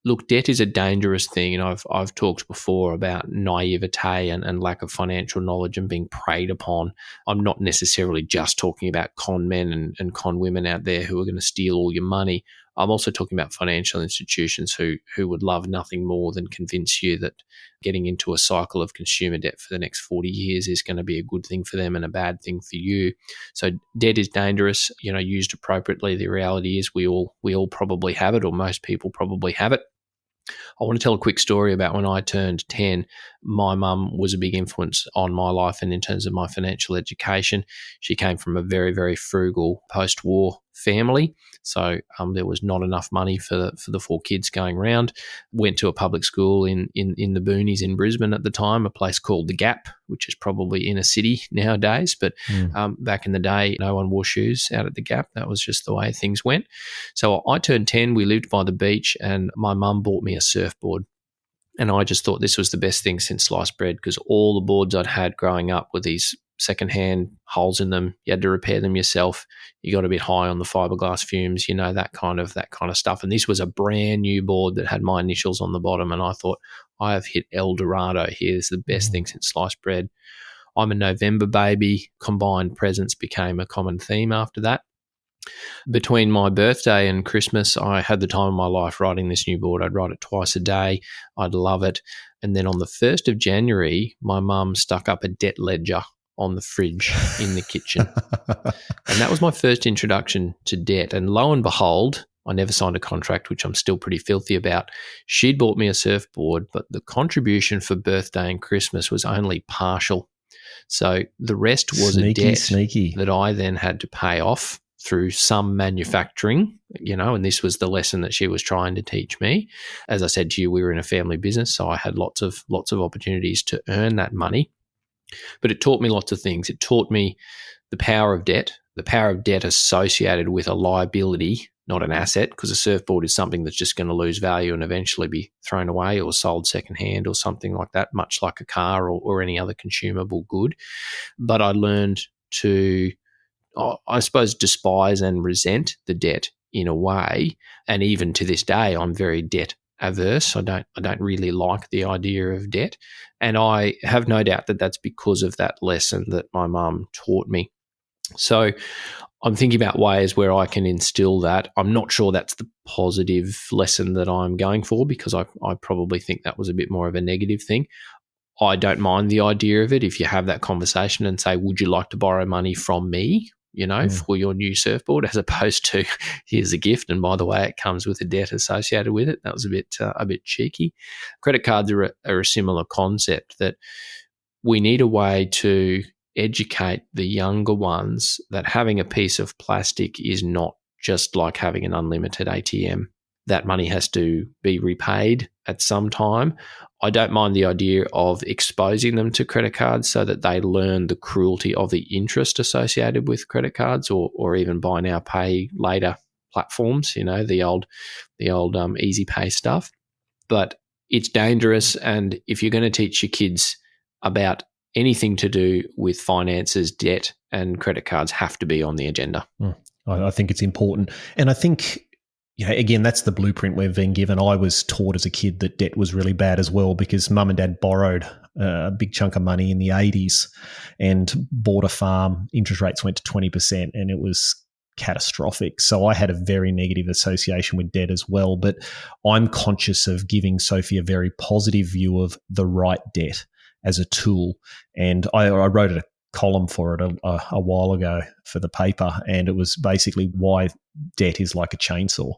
Look, debt is a dangerous thing, and I've talked before about naivete and lack of financial knowledge and being preyed upon. I'm not necessarily just talking about con men and con women out there who are going to steal all your money. I'm also talking about financial institutions who would love nothing more than convince you that getting into a cycle of consumer debt for the next 40 years is going to be a good thing for them and a bad thing for you. So debt is dangerous, used appropriately. The reality is we all probably have it, or most people probably have it. I want to tell a quick story about when I turned 10. My mum was a big influence on my life and in terms of my financial education. She came from a very, very frugal post-war family. So there was not enough money for the 4 kids going around. Went to a public school in the boonies in Brisbane at the time, a place called The Gap, which is probably inner city nowadays. But back in the day, no one wore shoes out at The Gap. That was just the way things went. So I turned 10. We lived by the beach, and my mum bought me a surfboard. And I just thought this was the best thing since sliced bread, because all the boards I'd had growing up were these secondhand holes in them. You had to repair them yourself. You got a bit high on the fiberglass fumes, that kind of stuff. And this was a brand new board that had my initials on the bottom. And I thought, I have hit El Dorado. Here's the best thing since sliced bread. I'm a November baby. Combined presents became a common theme after that. Between my birthday and Christmas, I had the time of my life writing this new board. I'd write it twice a day. I'd love it. And then on the 1st of January, my mum stuck up a debt ledger on the fridge in the kitchen. And that was my first introduction to debt. And lo and behold, I never signed a contract, which I'm still pretty filthy about. She'd bought me a surfboard, but the contribution for birthday and Christmas was only partial. So the rest was a debt that I then had to pay off through some manufacturing, and this was the lesson that she was trying to teach me. As I said to you, we were in a family business, so I had lots of opportunities to earn that money. But it taught me lots of things. It taught me the power of debt associated with a liability, not an asset, because a surfboard is something that's just going to lose value and eventually be thrown away or sold secondhand or something like that, much like a car or any other consumable good. But I learned to, I suppose, despise and resent the debt in a way. And even to this day, I'm very debt averse. I don't really like the idea of debt. And I have no doubt that that's because of that lesson that my mum taught me. So I'm thinking about ways where I can instill that. I'm not sure that's the positive lesson that I'm going for, because I probably think that was a bit more of a negative thing. I don't mind the idea of it if you have that conversation and say, would you like to borrow money from me, for your new surfboard, as opposed to here's a gift, and by the way, it comes with a debt associated with it. That was a bit cheeky. Credit cards are a similar concept, that we need a way to educate the younger ones that having a piece of plastic is not just like having an unlimited ATM. That money has to be repaid at some time. I don't mind the idea of exposing them to credit cards so that they learn the cruelty of the interest associated with credit cards, or even buy now, pay later platforms, the old easy pay stuff. But it's dangerous, and if you're going to teach your kids about anything to do with finances, debt and credit cards have to be on the agenda. I think it's important. And I think, again, that's the blueprint we've been given. I was taught as a kid that debt was really bad as well, because mum and dad borrowed a big chunk of money in the 80s and bought a farm. Interest rates went to 20% and it was catastrophic. So I had a very negative association with debt as well. But I'm conscious of giving Sophie a very positive view of the right debt as a tool. And I wrote a column for it a while ago for the paper, and it was basically why debt is like a chainsaw.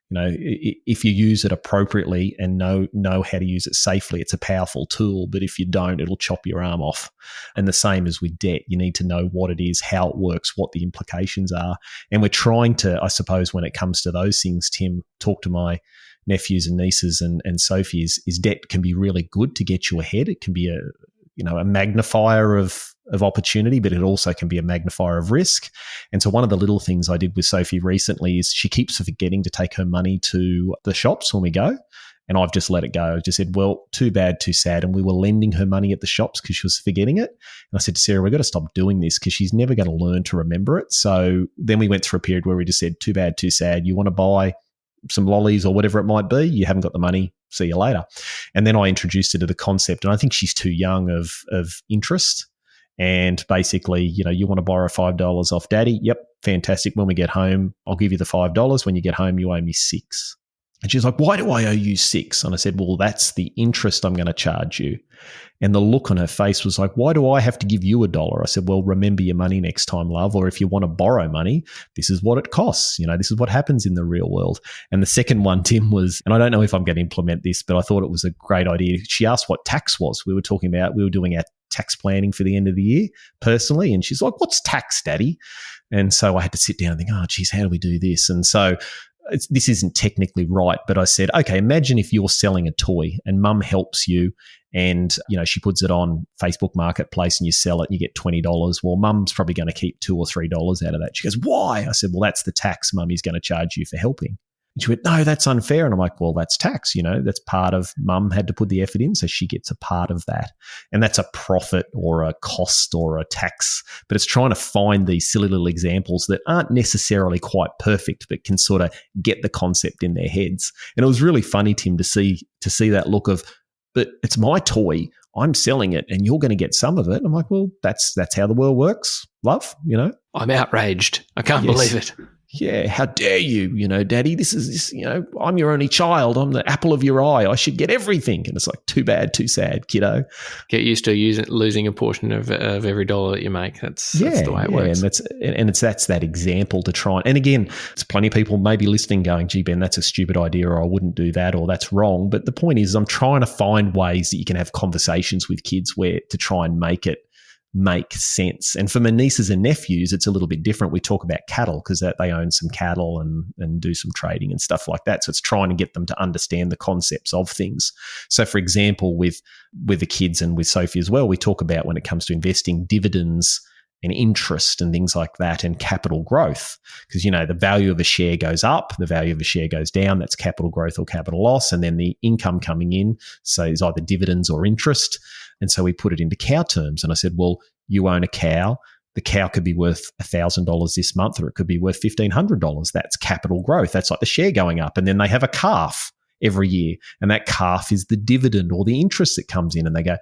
If you use it appropriately and know how to use it safely, it's a powerful tool. But if you don't, it'll chop your arm off. And the same as with debt. You need to know what it is, how it works, what the implications are. And we're trying to, I suppose, when it comes to those things, Tim, talk to my nephews and nieces and Sophie, is debt can be really good to get you ahead. It can be a magnifier of opportunity, but it also can be a magnifier of risk. And so one of the little things I did with Sophie recently is she keeps forgetting to take her money to the shops when we go. And I've just let it go. I just said, well, too bad, too sad. And we were lending her money at the shops because she was forgetting it. And I said to Sarah, we've got to stop doing this because she's never going to learn to remember it. So then we went through a period where we just said, too bad, too sad. You want to buy some lollies or whatever it might be, you haven't got the money, see you later. And then I introduced her to the concept, and I think she's too young of interest. And basically, you want to borrow $5 off daddy? Yep, fantastic. When we get home, I'll give you the $5. When you get home, you owe me $6. And she's like, why do I owe you $6? And I said, well, that's the interest I'm going to charge you. And the look on her face was like, why do I have to give you $1? I said, well, remember your money next time, love. Or if you want to borrow money, this is what it costs. This is what happens in the real world. And the second one, Tim, was, and I don't know if I'm going to implement this, but I thought it was a great idea. She asked what tax was. We were doing our tax planning for the end of the year personally. And she's like, what's tax, daddy? And so I had to sit down and think, oh, geez, how do we do this? And so this isn't technically right, but I said, okay, imagine if you're selling a toy and mum helps you and, she puts it on Facebook Marketplace and you sell it and you get $20. Well, mum's probably going to keep $2 or $3 out of that. She goes, why? I said, well, that's the tax mummy's going to charge you for helping. And she went, no, that's unfair. And I'm like, well, that's tax, that's part of mum had to put the effort in. So she gets a part of that. And that's a profit or a cost or a tax. But it's trying to find these silly little examples that aren't necessarily quite perfect, but can sort of get the concept in their heads. And it was really funny, Tim, to see that look of, but it's my toy. I'm selling it and you're going to get some of it. And I'm like, well, that's how the world works, love, I'm outraged. I can't believe it. Yeah, how dare you, daddy, this is, I'm your only child. I'm the apple of your eye. I should get everything. And it's like, too bad, too sad, kiddo. Get used to losing a portion of every dollar that you make. That's the way it works. And that's that example to try. And again, there's plenty of people maybe listening going, gee, Ben, that's a stupid idea, or I wouldn't do that, or that's wrong. But the point is, I'm trying to find ways that you can have conversations with kids where to try and make it make sense. And for my nieces and nephews, it's a little bit different. We talk about cattle because they own some cattle and do some trading and stuff like that. So it's trying to get them to understand the concepts of things. So for example, with the kids and with Sophie as well, we talk about when it comes to investing, dividends and interest and things like that, and capital growth. Because, the value of a share goes up, the value of a share goes down. That's capital growth or capital loss. And then the income coming in, so is either dividends or interest. And so we put it into cow terms. And I said, well, you own a cow. The cow could be worth $1,000 this month, or it could be worth $1,500. That's capital growth. That's like the share going up. And then they have a calf every year. And that calf is the dividend or the interest that comes in. And they go,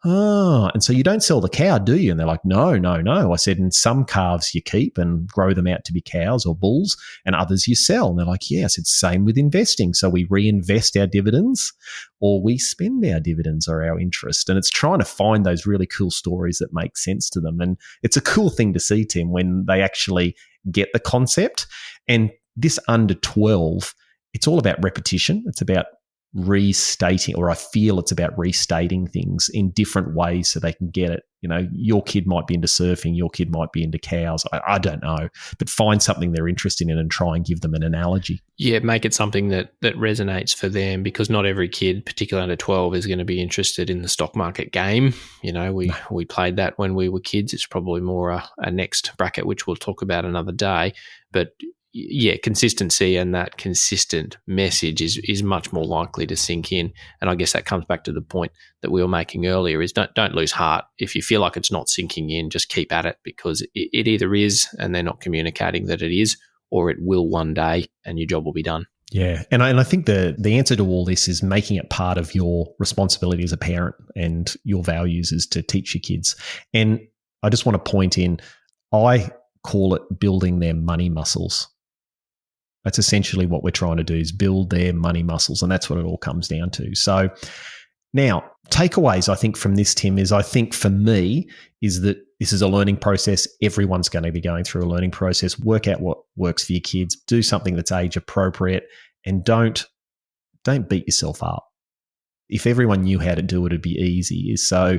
Oh, and so you don't sell the cow, do you? And they're like, no, no, no. I said, in some calves you keep and grow them out to be cows or bulls, and others you sell. And they're like, yeah. I said, same with investing. So we reinvest our dividends or we spend our dividends or our interest. And it's trying to find those really cool stories that make sense to them. And it's a cool thing to see, Tim, when they actually get the concept. And this under 12, it's all about repetition. It's about restating, or I feel it's about restating things in different ways so they can get it. You know, your kid might be into surfing, your kid might be into cows. I don't know, but find something they're interested in and try and give them an analogy. Yeah, make it something that resonates for them, because not every kid, particularly under 12, is going to be interested in the stock market game. You know, we played that when we were kids. It's probably more a next bracket, which we'll talk about another day. But yeah, consistency and that consistent message is much more likely to sink in. And I guess that comes back to the point that we were making earlier, is don't lose heart. If you feel like it's not sinking in, just keep at it, because it either is and they're not communicating that it is, or it will one day and your job will be done. Yeah. And I think the answer to all this is making it part of your responsibility as a parent, and your values is to teach your kids. And I just want to point in, I call it building their money muscles. That's essentially what we're trying to do, is build their money muscles. And that's what it all comes down to. So now, takeaways, I think, from this, Tim, is I think for me is that this is a learning process. Everyone's going to be going through a learning process. Work out what works for your kids. Do something that's age appropriate, and don't beat yourself up. If everyone knew how to do it, it'd be easy. So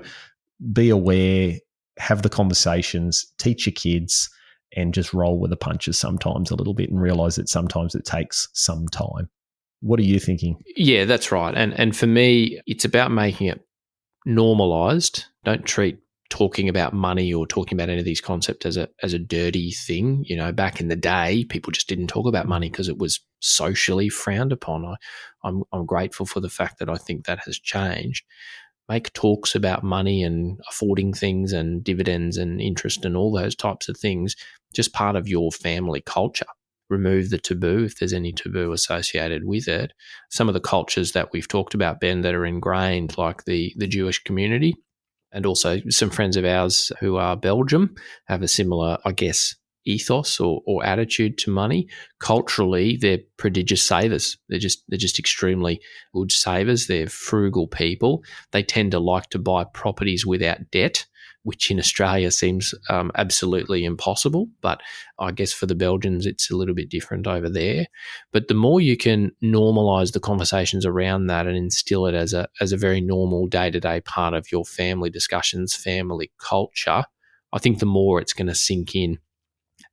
be aware, have the conversations, teach your kids, and just roll with the punches sometimes a little bit, and realize that sometimes it takes some time. What are you thinking? Yeah, that's right. And for me, it's about making it normalized. Don't treat talking about money or talking about any of these concepts as a dirty thing. You know, back in the day, people just didn't talk about money because it was socially frowned upon. I'm grateful for the fact that I think that has changed. Make talks about money and affording things and dividends and interest and all those types of things just part of your family culture. Remove the taboo if there's any taboo associated with it. Some of the cultures that we've talked about, Ben, that are ingrained, like the Jewish community, and also some friends of ours who are Belgium, have a similar, I guess, ethos or attitude to money. Culturally, they're prodigious savers. They're just extremely good savers. They're frugal people. They tend to like to buy properties without debt, which in Australia seems absolutely impossible. But I guess for the Belgians, it's a little bit different over there. But the more you can normalise the conversations around that and instill it as a very normal day-to-day part of your family discussions, family culture, I think the more it's going to sink in.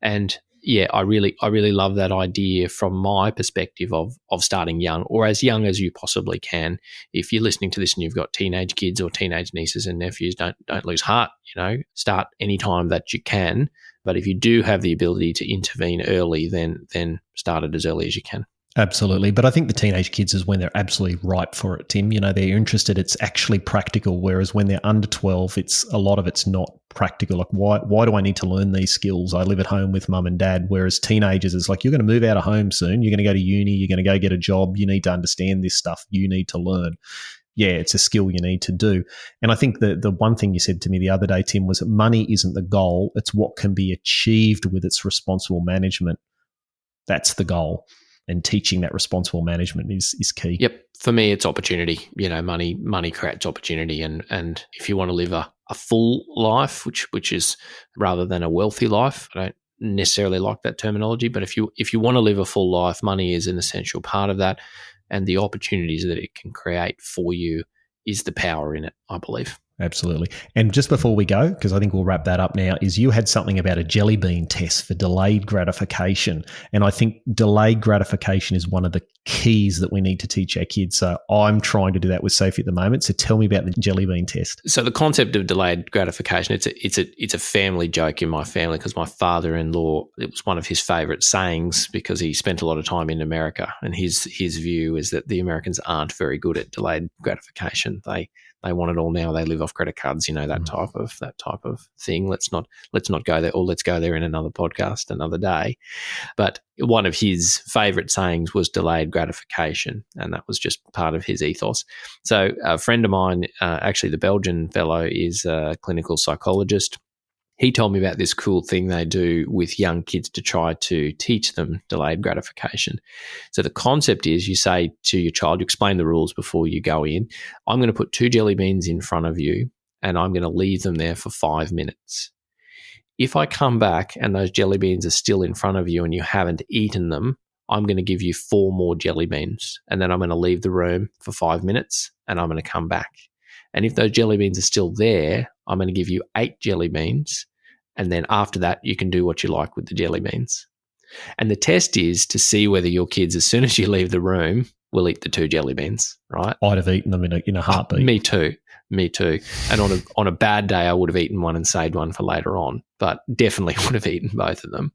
And yeah, I really love that idea from my perspective of starting young, or as young as you possibly can. If you're listening to this and you've got teenage kids or teenage nieces and nephews, don't lose heart. You know, start anytime that you can. But if you do have the ability to intervene early, then start it as early as you can. Absolutely. But I think the teenage kids is when they're absolutely ripe for it, Tim. You know, they're interested. It's actually practical. Whereas when they're under 12, a lot of it's not practical. Like, why do I need to learn these skills? I live at home with mum and dad. Whereas teenagers, it's like, you're going to move out of home soon. You're going to go to uni. You're going to go get a job. You need to understand this stuff. You need to learn. Yeah, it's a skill you need to do. And I think the one thing you said to me the other day, Tim, was that money isn't the goal. It's what can be achieved with its responsible management. That's the goal. And teaching that responsible management is key. Yep. For me, it's opportunity. You know, money creates opportunity. And if you want to live a full life, which is rather than a wealthy life, I don't necessarily like that terminology, but if you want to live a full life, money is an essential part of that. And the opportunities that it can create for you is the power in it, I believe. Absolutely. And just before we go, because I think we'll wrap that up now, is you had something about a jelly bean test for delayed gratification. And I think delayed gratification is one of the keys that we need to teach our kids. So I'm trying to do that with Sophie at the moment. So tell me about the jelly bean test. So the concept of delayed gratification, it's a family joke in my family, because my father-in-law, it was one of his favourite sayings, because he spent a lot of time in America, and his view is that the Americans aren't very good at delayed gratification. they want it all now. They live off credit cards, that type of thing. Let's not go there, or let's go there in another podcast another day. But one of his favourite sayings was delayed gratification, and that was just part of his ethos. So a friend of mine, actually the Belgian fellow, is a clinical psychologist. He told me about this cool thing they do with young kids to try to teach them delayed gratification. So the concept is, you say to your child, you explain the rules before you go in. I'm going to put 2 jelly beans in front of you, and I'm going to leave them there for 5 minutes. If I come back and those jelly beans are still in front of you and you haven't eaten them, I'm going to give you 4 more jelly beans, and then I'm going to leave the room for 5 minutes, and I'm going to come back. And if those jelly beans are still there, I'm going to give you 8 jelly beans. And then after that, you can do what you like with the jelly beans. And the test is to see whether your kids, as soon as you leave the room, will eat the 2 jelly beans, right? I'd have eaten them in a heartbeat. Me too. And on a bad day, I would have eaten one and saved one for later on, but definitely would have eaten both of them.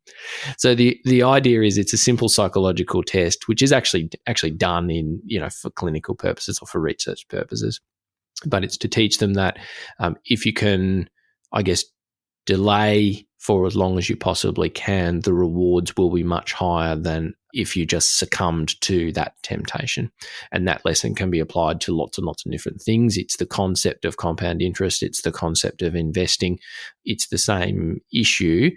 So the idea is, it's a simple psychological test, which is actually done in, for clinical purposes or for research purposes. But it's to teach them that if you can, delay for as long as you possibly can, the rewards will be much higher than if you just succumbed to that temptation. And that lesson can be applied to lots and lots of different things. It's the concept of compound interest. It's the concept of investing. It's the same issue.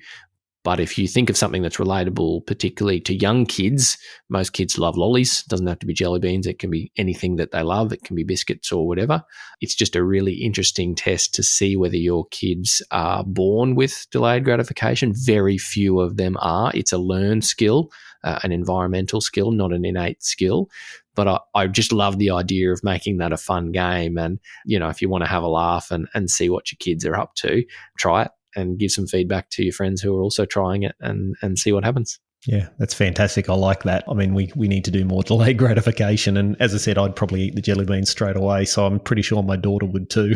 But if you think of something that's relatable, particularly to young kids, most kids love lollies. It doesn't have to be jelly beans. It can be anything that they love. It can be biscuits or whatever. It's just a really interesting test to see whether your kids are born with delayed gratification. Very few of them are. It's a learned skill, an environmental skill, not an innate skill. But I just love the idea of making that a fun game. And, if you want to have a laugh and see what your kids are up to, try it. And give some feedback to your friends who are also trying it, and see what happens. Yeah, that's fantastic. I like that. I mean, we need to do more delayed gratification. And as I said, I'd probably eat the jelly beans straight away. So I'm pretty sure my daughter would too.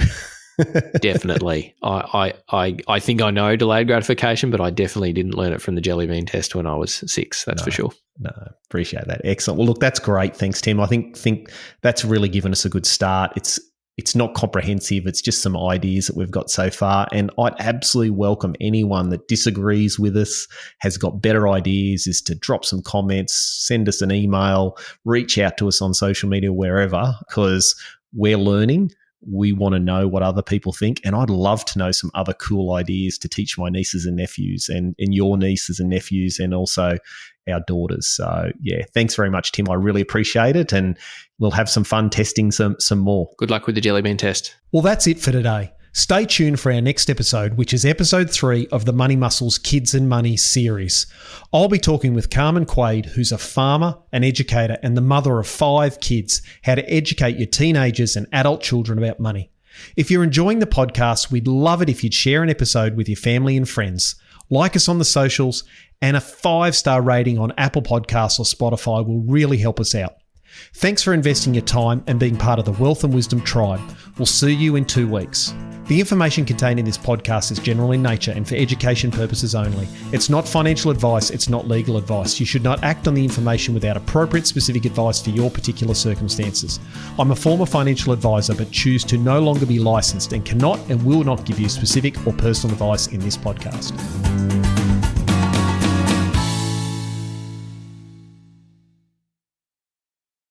Definitely. I think I know delayed gratification, but I definitely didn't learn it from the jelly bean test when I was 6. That's for sure. No, appreciate that. Excellent. Well, look, that's great. Thanks, Tim. I think that's really given us a good start. It's not comprehensive. It's just some ideas that we've got so far. And I'd absolutely welcome anyone that disagrees with us, has got better ideas, is to drop some comments, send us an email, reach out to us on social media, wherever, because we're learning. We want to know what other people think. And I'd love to know some other cool ideas to teach my nieces and nephews and your nieces and nephews, and also our daughters. So, yeah, thanks very much, Tim. I really appreciate it. And we'll have some fun testing some more. Good luck with the jelly bean test. Well, that's it for today. Stay tuned for our next episode, which is episode 3 of the Money Muscles Kids and Money series. I'll be talking with Carmen Quaid, who's a farmer, an educator, and the mother of 5 kids, how to educate your teenagers and adult children about money. If you're enjoying the podcast, we'd love it if you'd share an episode with your family and friends. Like us on the socials, and a 5-star rating on Apple Podcasts or Spotify will really help us out. Thanks for investing your time and being part of the Wealth and Wisdom tribe. We'll see you in 2 weeks. The information contained in this podcast is general in nature and for education purposes only. It's not financial advice. It's not legal advice. You should not act on the information without appropriate specific advice for your particular circumstances. I'm a former financial advisor but choose to no longer be licensed and cannot and will not give you specific or personal advice in this podcast.